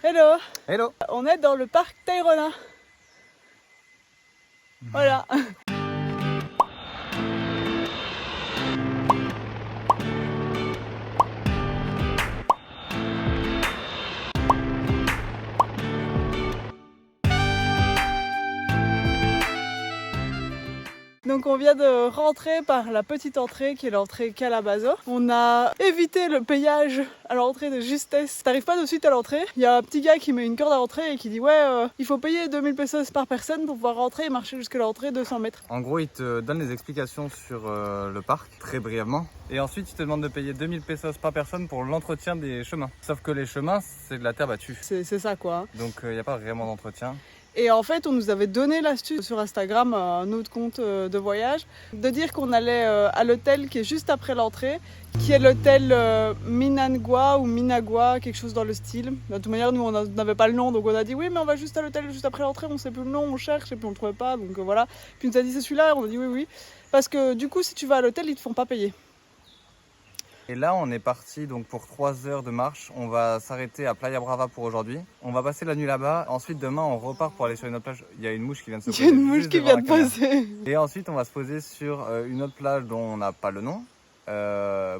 Hello. Hello. On est dans le parc Tayrona. Voilà. Donc on vient de rentrer par la petite entrée qui est l'entrée Calabazo. On a évité le payage à l'entrée de justesse. T'arrives pas de suite à l'entrée. Il y a un petit gars qui met une corde à l'entrée et qui dit il faut payer 2000 pesos par personne pour pouvoir rentrer et marcher jusqu'à l'entrée 200 mètres. En gros, il te donne les explications sur le parc, très brièvement. Et ensuite, il te demande de payer 2000 pesos par personne pour l'entretien des chemins. Sauf que les chemins, c'est de la terre battue. C'est ça quoi. Donc il n'y a pas vraiment d'entretien. Et en fait, on nous avait donné l'astuce sur Instagram, un autre compte de voyage, de dire qu'on allait à l'hôtel qui est juste après l'entrée, qui est l'hôtel Minangua ou Minagua, quelque chose dans le style. De toute manière, nous, on n'avait pas le nom, donc on a dit oui, mais on va juste à l'hôtel juste après l'entrée, on ne sait plus le nom, on cherche et puis on ne le trouvait pas, donc voilà. Puis on nous a dit c'est celui-là, on a dit oui. Parce que du coup, si tu vas à l'hôtel, ils ne te font pas payer. Et là, on est parti donc pour 3 heures de marche. On va s'arrêter à Playa Brava pour aujourd'hui. On va passer la nuit là-bas. Ensuite, demain, on repart pour aller sur une autre plage. Il y a une mouche qui vient de se poser. Il y a une mouche qui vient de poser. Et ensuite, on va se poser sur une autre plage dont on n'a pas le nom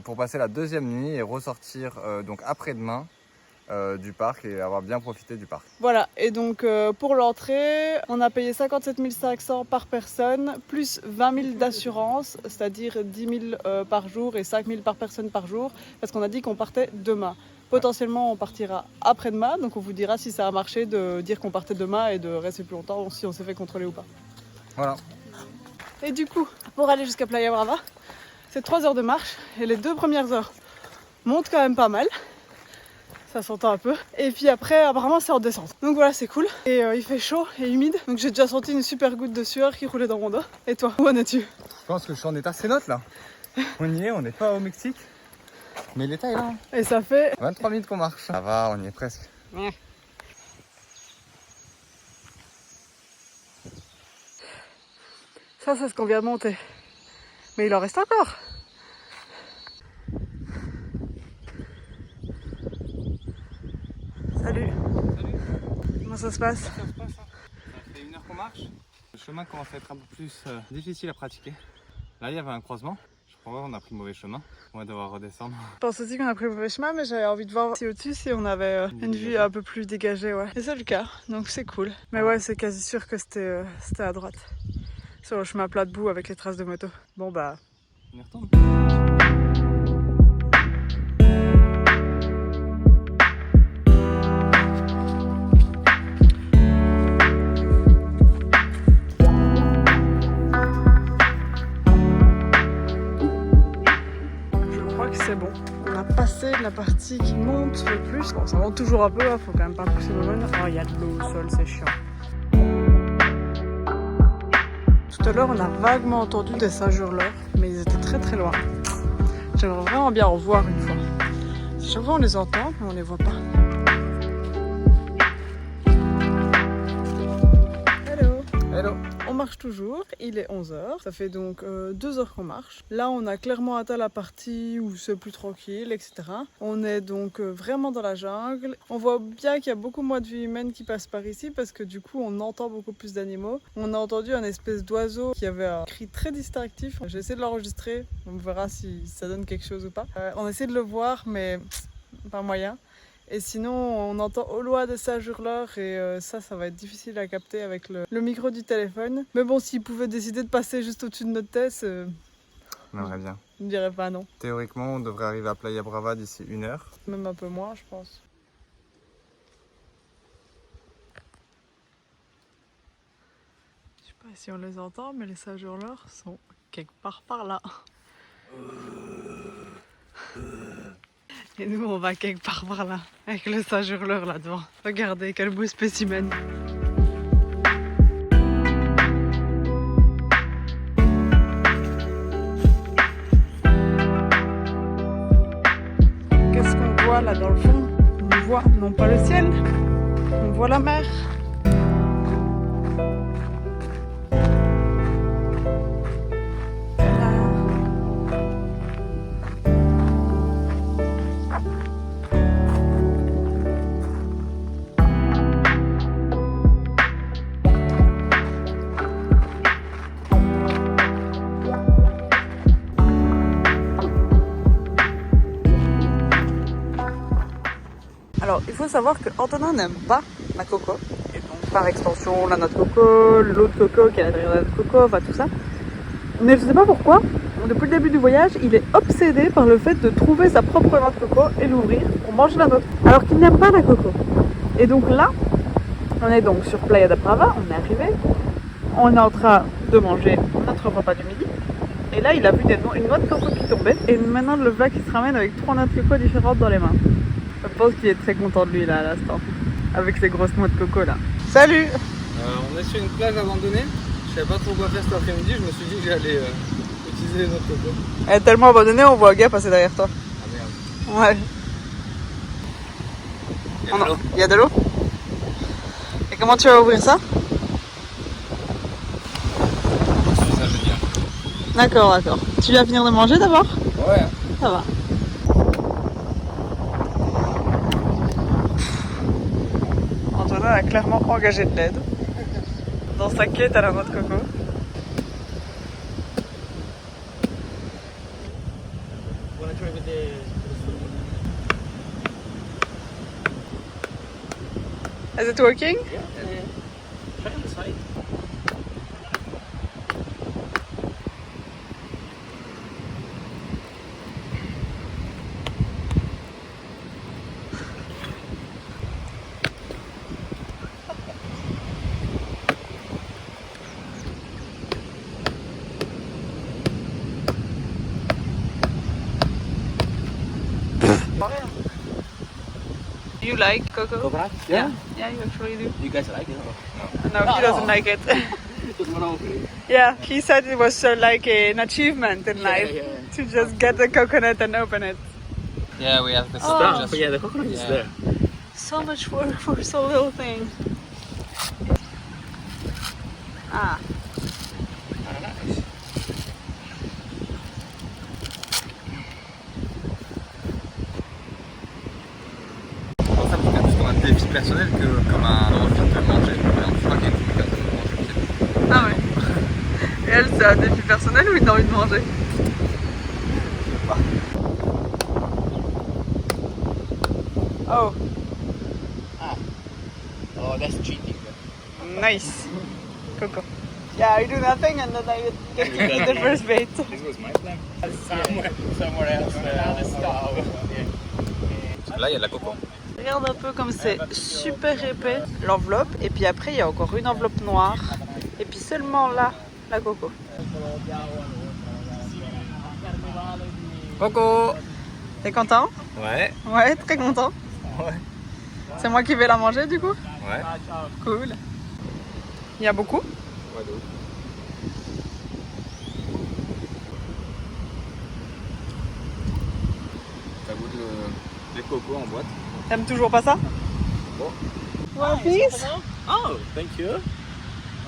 pour passer la deuxième nuit et ressortir donc après-demain du parc et avoir bien profité du parc. Voilà, et donc pour l'entrée, on a payé 57 500 par personne, plus 20 000 d'assurance, c'est-à-dire 10 000 par jour et 5 000 par personne par jour, parce qu'on a dit qu'on partait demain. Potentiellement, on partira après-demain, donc on vous dira si ça a marché de dire qu'on partait demain et de rester plus longtemps, si on s'est fait contrôler ou pas. Voilà. Et du coup, pour aller jusqu'à Playa Brava, c'est 3 heures de marche, et les 2 premières heures montent quand même pas mal. Ça s'entend un peu. Et puis après, apparemment, c'est en descente. Donc voilà, c'est cool. Et il fait chaud et humide. Donc j'ai déjà senti une super goutte de sueur qui roulait dans mon dos. Et toi, où en es-tu? Je pense que je suis en état cénote là. On y est, on n'est pas au Mexique. Mais l'état est là. Et ça fait 23 minutes qu'on marche. Ça va, on y est presque. Ça, c'est ce qu'on vient de monter. Mais il en reste encore. Salut. Comment ça se passe? Ça fait 1 heure qu'on marche. Le chemin commence à être un peu plus difficile à pratiquer. Là, il y avait un croisement. Je crois qu'on a pris le mauvais chemin. On va devoir redescendre. Je pense aussi qu'on a pris le mauvais chemin, mais j'avais envie de voir si au-dessus, si on avait une vue un peu plus dégagée. Ouais. Et c'est le cas, donc c'est cool. Mais ouais, c'est quasi sûr que c'était à droite. Sur le chemin plat debout avec les traces de moto. Bon bah... On y retourne. C'est bon, on a passé la partie qui monte le plus. Bon, ça monte toujours un peu, faut quand même pas pousser le run. Oh, il y a de l'eau au sol, c'est chiant. Tout à l'heure, on a vaguement entendu des singes hurleurs, mais ils étaient très très loin. J'aimerais vraiment bien en voir une fois. Chaque fois, on les entend, mais on les voit pas. Hello. Hello. On marche toujours, il est 11h, ça fait donc 2 heures qu'on marche. Là on a clairement atteint la partie où c'est plus tranquille, etc. On est donc vraiment dans la jungle. On voit bien qu'il y a beaucoup moins de vie humaine qui passe par ici parce que du coup on entend beaucoup plus d'animaux. On a entendu un espèce d'oiseau qui avait un cri très distinctif. J'ai essayé de l'enregistrer, on verra si ça donne quelque chose ou pas. On essaie de le voir mais pas moyen. Et sinon, on entend au loin des singes hurleurs et ça va être difficile à capter avec le micro du téléphone. Mais bon, s'ils pouvaient décider de passer juste au-dessus de notre tête, On aimerait bien. je ne dirais pas non. Théoriquement, on devrait arriver à Playa Brava d'ici 1 heure. Même un peu moins, je pense. Je sais pas si on les entend, mais les singes hurleurs sont quelque part par là. Et nous, on va quelque part par là, avec le singe hurleur là devant. Regardez, quel beau spécimen. Qu'est-ce qu'on voit là dans le fond? On voit non pas le ciel, on voit la mer. faut savoir que Antonin n'aime pas la coco. Et donc, par extension, la noix de coco, l'eau de coco qui est à l'intérieur de la noix de coco, enfin tout ça. Mais je sais pas pourquoi, depuis le début du voyage, il est obsédé par le fait de trouver sa propre noix de coco et l'ouvrir pour manger la nôtre. Alors qu'il n'aime pas la coco. Et donc là, on est donc sur Playa da Brava, on est arrivé. On est en train de manger notre repas du midi. Et là, il a vu une noix de coco qui tombait. Et maintenant, le plat qui se ramène avec 3 noix de coco différentes dans les mains. Je pense qu'il est très content de lui là à l'instant. Avec ses grosses noix de coco là. Salut! On est sur une plage abandonnée. Je savais pas trop quoi faire cet après-midi. Je me suis dit que j'allais utiliser les noix de coco. Elle est tellement abandonnée, on voit un gars passer derrière toi. Ah merde. Ouais. Il y a de l'eau. Il y a de l'eau? Et comment tu vas ouvrir ça? Je suis ingénieur. D'accord, d'accord. Tu vas finir de manger d'abord? Ouais. Ça va. Antonin a clairement engagé de l'aide dans sa quête à la noix de coco. Is it working? Try on the side. You like coco? Coconut? Yeah, you actually do. You guys like it? No, he doesn't like it. Just one over. Yeah, he said it was so like an achievement in life yeah. to just get the coconut and open it. Yeah, we have the Oh. But yeah, the coconut is Yeah. there. So much work for so little thing. Ah, Nice. Ça me plus comme un défi personnel que comme un envie de manger. Je crois qu'il y a une personne de manger. ah ouais. Et elle, c'est un défi personnel ou une envie de manger? Oh, Oh, that's cheating. nice. Coco. Yeah, I do nothing and then I get to eat the first bait. This was my plan. Somewhere else. Là, il y a de la coco. Regarde un peu comme c'est super épais l'enveloppe et puis après il y a encore une enveloppe noire et puis seulement là la coco. Coco. T'es content? Ouais. Ouais, très content. Ouais. C'est moi qui vais la manger du coup? Ouais. Cool. Il y a beaucoup? Ouais, de ouf. Ça goûte les cocos en boîte. T'aimes toujours pas ça? Bon. One piece? Oh, thank you.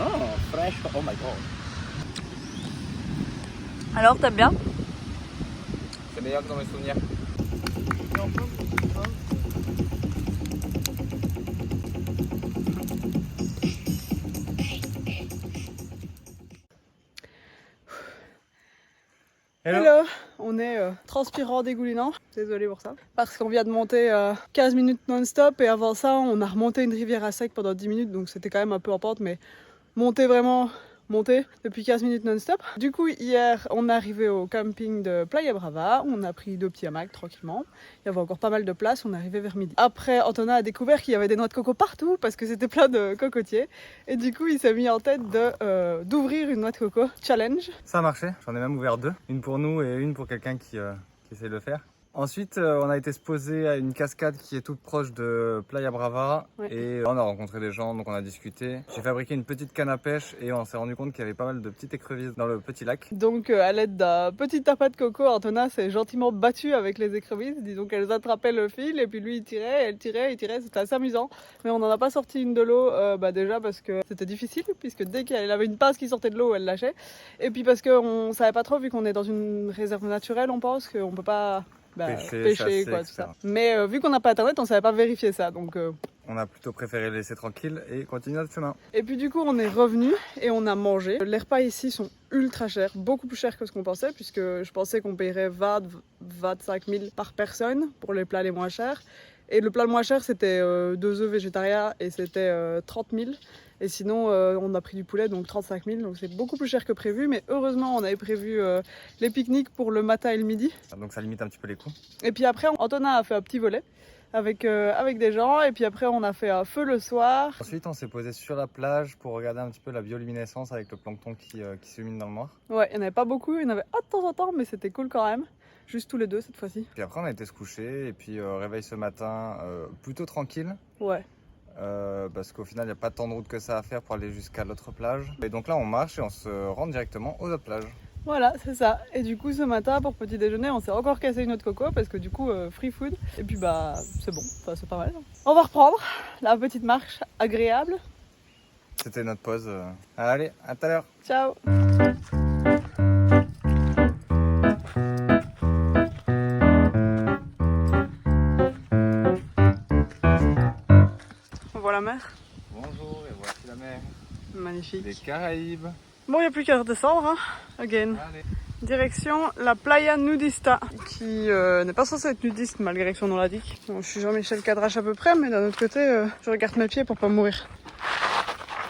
Oh, fresh. Oh my god. Alors t'aimes bien? C'est meilleur que dans mes souvenirs. Hello. On est transpirant, dégoulinant. Désolée pour ça. Parce qu'on vient de monter 15 minutes non-stop et avant ça, on a remonté une rivière à sec pendant 10 minutes. Donc c'était quand même un peu en pente, mais monter vraiment, monter depuis 15 minutes non-stop. Du coup, hier, on est arrivé au camping de Playa Brava. On a pris 2 petits hamacs tranquillement. Il y avait encore pas mal de place. On est arrivé vers midi. Après, Antonin a découvert qu'il y avait des noix de coco partout parce que c'était plein de cocotiers. Et du coup, il s'est mis en tête d'ouvrir une noix de coco challenge. Ça a marché, j'en ai même ouvert 2. Une pour nous et une pour quelqu'un qui essaie de le faire. Ensuite, on a été se poser à une cascade qui est toute proche de Playa Brava. Ouais. Et on a rencontré des gens, donc on a discuté. J'ai fabriqué une petite canne à pêche et on s'est rendu compte qu'il y avait pas mal de petites écrevisses dans le petit lac. Donc à l'aide d'un petit tapas de coco, Antonin s'est gentiment battu avec les écrevisses. Disons qu'elles attrapaient le fil et puis lui il tirait, elle tirait, il tirait. C'était assez amusant. Mais on n'en a pas sorti une de l'eau déjà parce que c'était difficile puisque dès qu'elle avait une pince qui sortait de l'eau, elle lâchait. Et puis parce qu'on savait pas trop, vu qu'on est dans une réserve naturelle, on pense qu'on peut pas pêcher chasser, quoi, tout etc. ça. Mais vu qu'on n'a pas internet, on savait pas vérifier ça. Donc On a plutôt préféré le laisser tranquille et continuer notre chemin. et puis du coup on est revenu et on a mangé. Les repas ici sont ultra chers, beaucoup plus chers que ce qu'on pensait, puisque je pensais qu'on paierait 20-25 000 par personne pour les plats les moins chers. Et le plat le moins cher, c'était 2 œufs végétariens et c'était 30 000. Et sinon, on a pris du poulet, donc 35 000. Donc c'est beaucoup plus cher que prévu. Mais heureusement, on avait prévu les pique-niques pour le matin et le midi. Donc ça limite un petit peu les coûts. Et puis après, Antonin a fait un petit volet avec des gens. Et puis après, on a fait un feu le soir. Ensuite, on s'est posé sur la plage pour regarder un petit peu la bioluminescence avec le plancton qui s'illumine dans le noir. Ouais, il n'y en avait pas beaucoup. Il y en avait de temps en temps, mais c'était cool quand même. Juste tous les deux cette fois-ci. Puis après, on a été se coucher et puis réveil ce matin plutôt tranquille. Ouais. Parce qu'au final, il n'y a pas tant de route que ça à faire pour aller jusqu'à l'autre plage. Et donc là, on marche et on se rend directement aux autres plages. Voilà, c'est ça. Et du coup, ce matin, pour petit déjeuner, on s'est encore cassé une autre coco parce que du coup, free food. Et puis, bah, c'est bon, enfin, c'est pas mal. On va reprendre la petite marche agréable. C'était notre pause. Allez, à tout à l'heure. Ciao! On voit la mer. Bonjour, et voici la mer Magnifique. des Caraïbes. Bon, il n'y a plus qu'à redescendre, hein. Again. Allez. Direction la Playa Nudista, qui n'est pas censée être nudiste malgré que son nom l'indique. Bon, je suis Jean-Michel Cadrache à peu près, mais d'un autre côté, je regarde mes pieds pour pas mourir.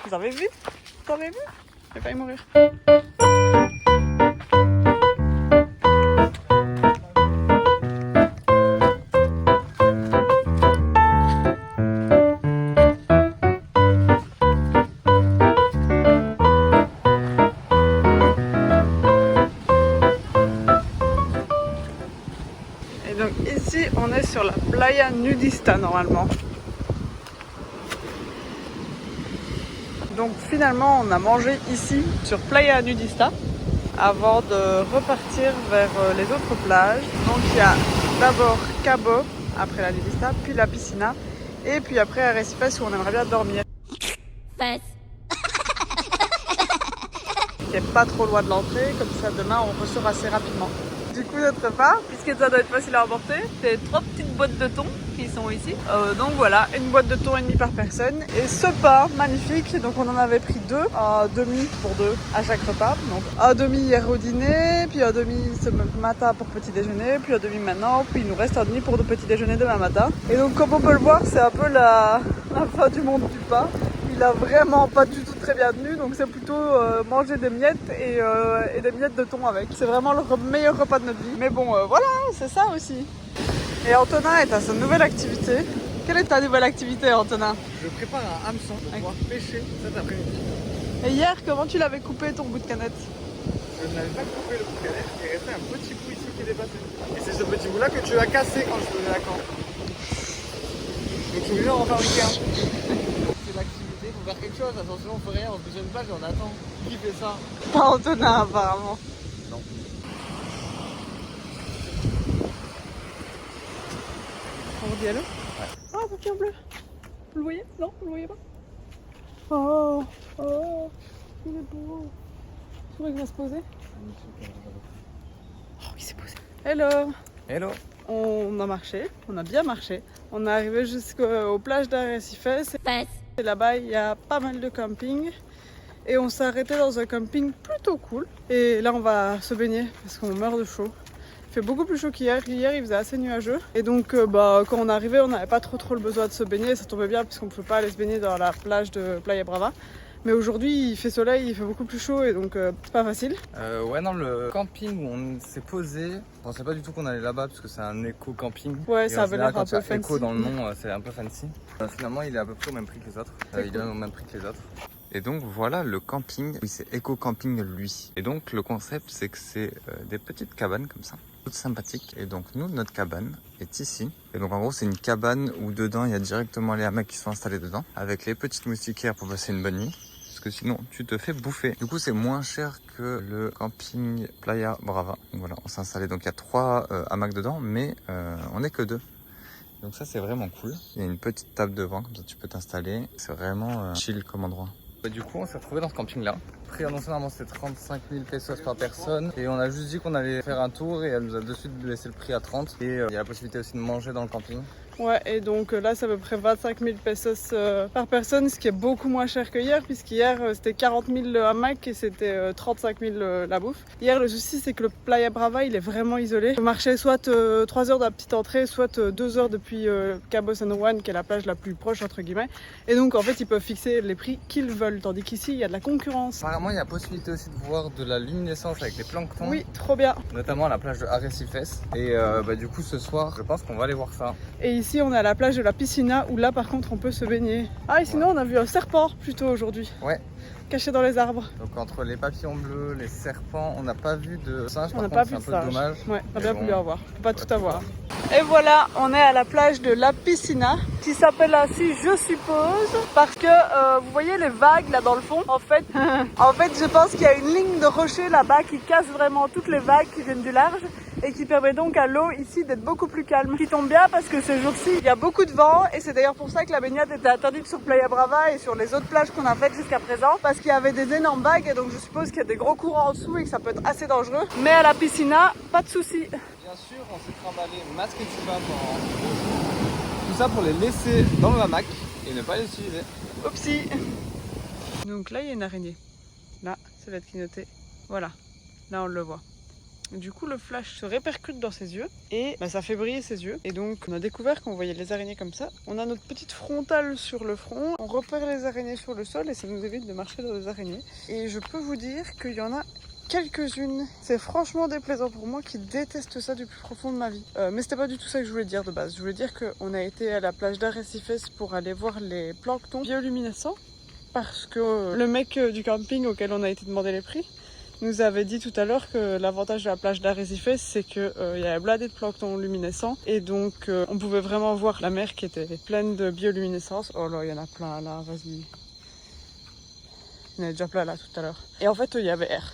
Vous avez vu? Vous avez vu? J'ai failli mourir. Et donc ici, on est sur la Playa Nudista normalement. Donc finalement, on a mangé ici sur Playa Nudista avant de repartir vers les autres plages. Donc il y a d'abord Cabo, après la Nudista, puis la Piscina, et puis après Arrecifes où on aimerait bien dormir. Qui est pas trop loin de l'entrée, comme ça demain on ressort assez rapidement. Du coup notre repas, puisque ça doit être facile à emporter, c'est 3 petites boîtes de thon qui sont ici. Donc voilà, une boîte de thon et demi par personne. Et ce pain magnifique, donc on en avait pris 2, un demi pour 2 à chaque repas. Donc un demi hier au dîner, puis un demi ce matin pour petit déjeuner, puis un demi maintenant, puis il nous reste un demi pour le petit déjeuner demain matin. Et donc comme on peut le voir, c'est un peu la fin du monde du pain. Il a vraiment pas du tout très bien tenu, donc c'est plutôt manger des miettes et des miettes de thon avec. C'est vraiment le meilleur repas de notre vie. Mais bon, voilà, c'est ça aussi. Et Antonin est à sa nouvelle activité. Quelle est ta nouvelle activité, Antonin? Je prépare un hameçon pour pouvoir pêcher cet après-midi. Et hier, comment tu l'avais coupé ton bout de canette? Je n'avais pas coupé le bout de canette, il restait un petit bout ici qui est dépassé. Et c'est ce petit bout là que tu as cassé quand je faisais la corde. Donc je suis obligé d'en refabriquer un. C'est l'activité, il faut faire quelque chose, attention, on fait rien, on se deuxième page et on attend. Qui fait ça? Pas Antonin, apparemment. Non. On redit allô? Ouais. Oh, un papillon bleu. Vous le voyez? Non, vous le voyez pas? Oh, oh, il est beau. Je trouvais qu'il va se poser. Oh, il s'est posé. Hello. Hello. On a marché, on a bien marché. On est arrivé jusqu'aux plages d'Arrecifes. Et là-bas, il y a pas mal de camping. Et on s'est arrêté dans un camping plutôt cool. Et là, on va se baigner parce qu'on meurt de chaud. Il fait beaucoup plus chaud qu'hier. Hier, il faisait assez nuageux. Et donc, quand on est arrivé, on n'avait pas trop le besoin de se baigner. Ça tombait bien puisqu'on ne pouvait pas aller se baigner dans la plage de Playa Brava. Mais aujourd'hui, il fait soleil, il fait beaucoup plus chaud et donc c'est pas facile. Ouais, non, le camping où on s'est posé, je pensais pas du tout qu'on allait là-bas parce que c'est un éco-camping. Ouais, Et ça en avait général, l'air un quand il y peu a éco fancy. dans le nom, c'est un peu fancy. Finalement, il est à peu près au même prix que les autres. Il est au même prix que les autres. Et donc voilà le camping, oui c'est éco-camping lui. Et donc le concept c'est que c'est des petites cabanes comme ça, toutes sympathiques. Et donc nous, notre cabane est ici. Et donc en gros c'est une cabane où dedans il y a directement les hamacs qui sont installés dedans, avec les petites moustiquaires pour passer une bonne nuit. Parce que sinon tu te fais bouffer. Du coup c'est moins cher que le camping Playa Brava. Donc voilà, on s'est installé, donc il y a 3 hamacs dedans, mais on n'est que 2. Donc ça c'est vraiment cool. Il y a une petite table devant, comme ça tu peux t'installer. C'est vraiment chill comme endroit. Du coup on s'est retrouvé dans ce camping là. Le prix annoncé normalement c'était 35 000 pesos par personne. Et on a juste dit qu'on allait faire un tour et elle nous a de suite laissé le prix à 30. Et il y a la possibilité aussi de manger dans le camping. Ouais, et donc là c'est à peu près 25 000 pesos par personne, ce qui est beaucoup moins cher que hier, puisqu'hier c'était 40 000 le hamac et c'était 35 000 la bouffe. Hier le souci c'est que le Playa Brava il est vraiment isolé. On marchait soit 3 heures de la petite entrée, soit 2 heures depuis Cabo San Juan, qui est la plage la plus proche entre guillemets. Et donc en fait ils peuvent fixer les prix qu'ils veulent, tandis qu'ici il y a de la concurrence. Apparemment il y a possibilité aussi de voir de la luminescence avec les planctons. Oui, trop bien. Notamment à la plage de Arrecifes. Et du coup ce soir je pense qu'on va aller voir ça. Et ici on est à la plage de la Piscina où là par contre on peut se baigner. Ah et sinon on a vu un serpent plutôt aujourd'hui. Ouais. Caché dans les arbres. Donc entre les papillons bleus, les serpents, on n'a pas vu de singe, On n'a par pas contre vu c'est un de peu singe. dommage. Ouais, on a Mais bien bon, voulu en voir. On peut pas tout ouais, avoir. Et voilà, on est à la plage de la Piscina, qui s'appelle ainsi, je suppose, parce que vous voyez les vagues là dans le fond. En fait, je pense qu'il y a une ligne de rochers là-bas qui casse vraiment toutes les vagues qui viennent du large et qui permet donc à l'eau ici d'être beaucoup plus calme. Qui tombe bien parce que ces jours-ci, il y a beaucoup de vent et c'est d'ailleurs pour ça que la baignade était interdite sur Playa Brava et sur les autres plages qu'on a faites jusqu'à présent, parce qu'il y avait des énormes vagues et donc je suppose qu'il y a des gros courants en dessous et que ça peut être assez dangereux. Mais à la Piscina, pas de soucis. Bien sûr, on s'est trimballé masque et tuba pendant tout ça pour les laisser dans le hamac et ne pas les utiliser. Oupsie. Donc là il y a une araignée. Là, ça va être clignoté. Voilà, là on le voit. Du coup le flash se répercute dans ses yeux et ça fait briller ses yeux. Et donc on a découvert qu'on voyait les araignées comme ça. On a notre petite frontale sur le front. On repère les araignées sur le sol et ça nous évite de marcher dans les araignées. Et je peux vous dire qu'il y en a quelques-unes. C'est franchement déplaisant pour moi qui déteste ça du plus profond de ma vie. Mais c'était pas du tout ça que je voulais dire de base. Je voulais dire qu'on a été à la plage d'Arrecifes pour aller voir les planctons bioluminescents. Parce que le mec du camping auquel on a été demander les prix nous avait dit tout à l'heure que l'avantage de la plage d'Arrecifes c'est qu'il y avait blindé de plancton luminescents et donc on pouvait vraiment voir la mer qui était pleine de bioluminescence. Oh là, il y en a plein là, vas-y. Il y en avait déjà plein là tout à l'heure. Et en fait il y avait air.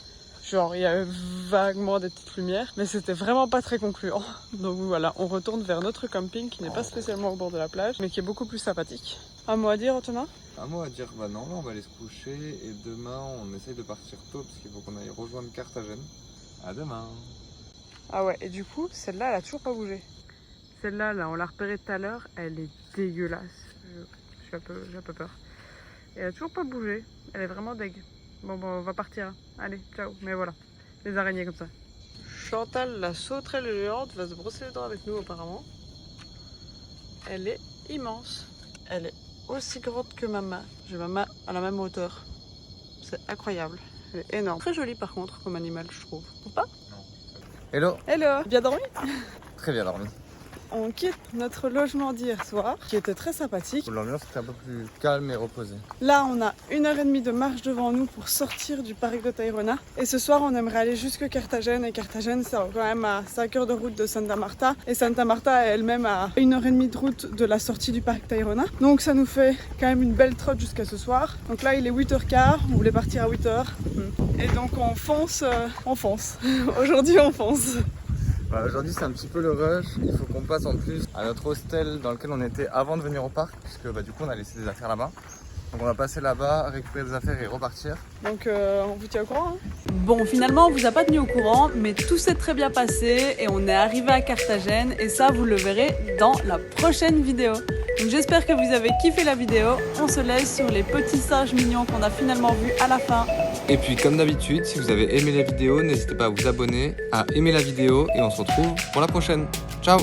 Genre il y avait vaguement des petites lumières mais c'était vraiment pas très concluant. Donc voilà, on retourne vers notre camping qui n'est pas spécialement au bord de la plage mais qui est beaucoup plus sympathique. Un mot à dire Thomas? Un mot à dire, bah non, là on va aller se coucher et demain on essaye de partir tôt parce qu'il faut qu'on aille rejoindre Carthagène. À demain. Ah ouais, et du coup celle-là elle a toujours pas bougé. Celle-là, là, on l'a repérée tout à l'heure, elle est dégueulasse. J'ai un peu peur. Et elle a toujours pas bougé, elle est vraiment deg. Bon, on va partir. Allez, ciao. Mais voilà, les araignées comme ça. Chantal, la sauterelle géante, va se brosser les dents avec nous apparemment. Elle est immense. Elle est aussi grande que ma main. J'ai ma main à la même hauteur. C'est incroyable. Elle est énorme. Très jolie par contre comme animal, je trouve. Ou pas? Hello. Hello. Bien dormi? Très bien dormi. On quitte notre logement d'hier soir, qui était très sympathique. L'ambiance était un peu plus calme et reposée. Là, on a 1h30 de marche devant nous pour sortir du parc de Tayrona. Et ce soir, on aimerait aller jusque Carthagène. Et Carthagène, c'est quand même à 5 heures de route de Santa Marta. Et Santa Marta est elle-même à 1h30 de route de la sortie du parc Tayrona. Donc ça nous fait quand même une belle trotte jusqu'à ce soir. Donc là, il est 8h15. On voulait partir à 8h. Et donc on fonce. Aujourd'hui, on fonce. Bah, aujourd'hui c'est un petit peu le rush, il faut qu'on passe en plus à notre hostel dans lequel on était avant de venir au parc, puisque du coup on a laissé des affaires là-bas. Donc on va passer là-bas, récupérer des affaires et repartir. Donc on vous tient au courant hein. Bon, finalement on vous a pas tenu au courant, mais tout s'est très bien passé et on est arrivé à Carthagène et ça vous le verrez dans la prochaine vidéo. Donc j'espère que vous avez kiffé la vidéo, on se laisse sur les petits singes mignons qu'on a finalement vus à la fin. Et puis comme d'habitude, si vous avez aimé la vidéo, n'hésitez pas à vous abonner, à aimer la vidéo et on se retrouve pour la prochaine. Ciao!